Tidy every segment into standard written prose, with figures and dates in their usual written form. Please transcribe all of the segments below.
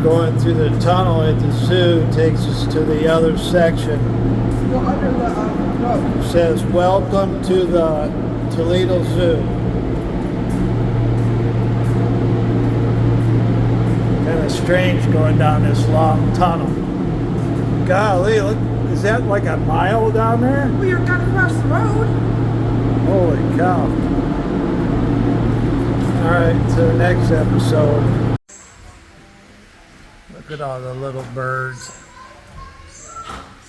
Going through the tunnel at the zoo takes us to the other section. Go under the road. It says, "Welcome to the Toledo Zoo." Kind of strange going down this long tunnel. Golly, look, is that like a mile down there? Well, you're got to cross the road. Holy cow. Alright, to the next episode. Look at all the little birds.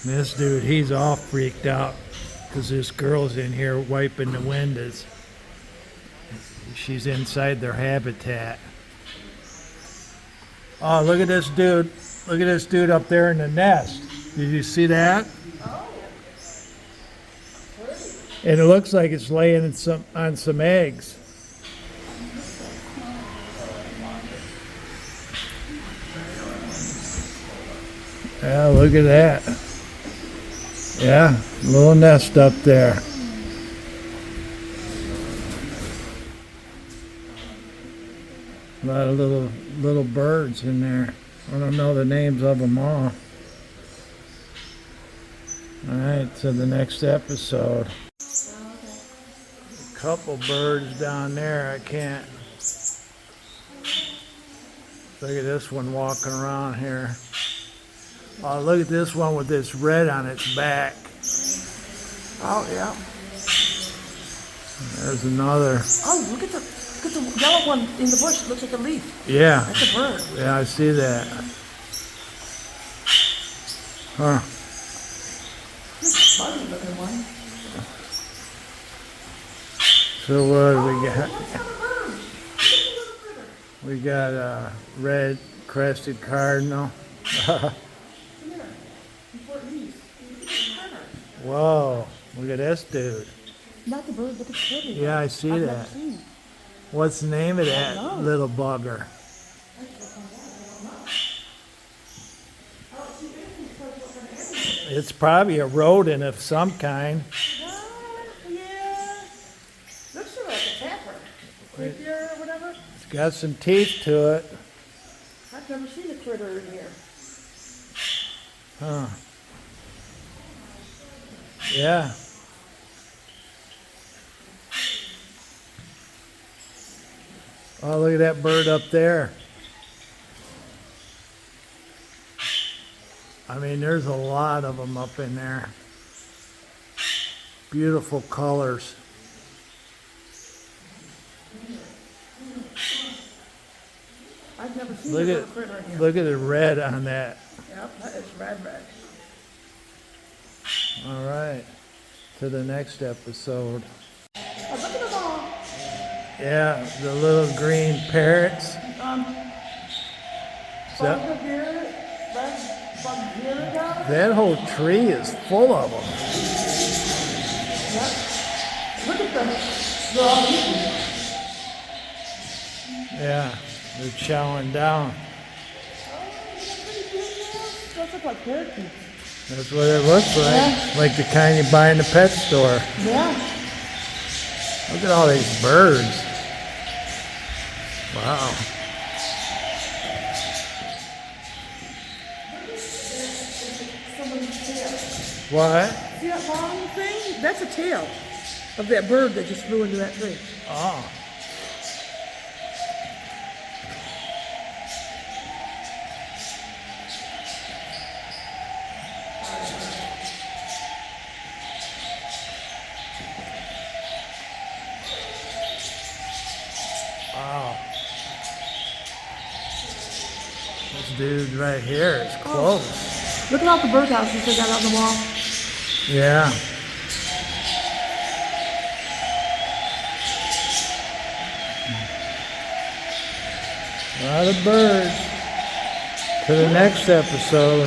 This dude, he's all freaked out because this girl's in here wiping the windows. She's inside their habitat. Oh, look at this dude. Look at this dude up there in the nest. Did you see that? Oh. And it looks like it's laying on some eggs. Yeah, look at that. Yeah, little nest up there. A lot of little birds in there. I don't know the names of them all. Alright, to the next episode. A couple birds down there, I can't. Look at this one walking around here. Oh, look at this one with this red on its back. Oh, yeah. There's another. Oh, look at the yellow one in the bush. It looks like a leaf. Yeah. That's a bird. Yeah, I see that. Huh. This is a funny looking one. So what do we got? What's that bird? We got a red crested cardinal. Come here. Before it leaves. Whoa, look at this dude. Not the bird, but the critter. Yeah, I see I've that. never seen. What's the name of I that don't know. little bugger? It's probably a rodent of some kind. Yeah. Looks sort of like a tapper. Rapier or whatever. It's got some teeth to it. I've never seen a critter in here. Huh. Yeah. Oh, look at that bird up there. I mean, there's a lot of them up in there. Beautiful colors. I've never seen Look a at little critter in here. look at the red on that. Yep, that is red. All right. To the next episode. Oh, look at them all. Yeah, the little green parrots. So Bug here, bug here down. that whole tree is full of them. Yep. Look at them. They're all eating. Yeah, they're chowing down. Oh, isn't that pretty cute? Those look like parakeets. That's what it looks like. Yeah. Like the kind you buy in the pet store. Yeah. Look at all these birds. Wow. Someone's tail. What? See that long thing? That's a tail of that bird that just flew into that tree. Oh. Wow. This dude right here is close. Look at all the birdhouses they got on the wall. Yeah. A lot of birds. To the next episode.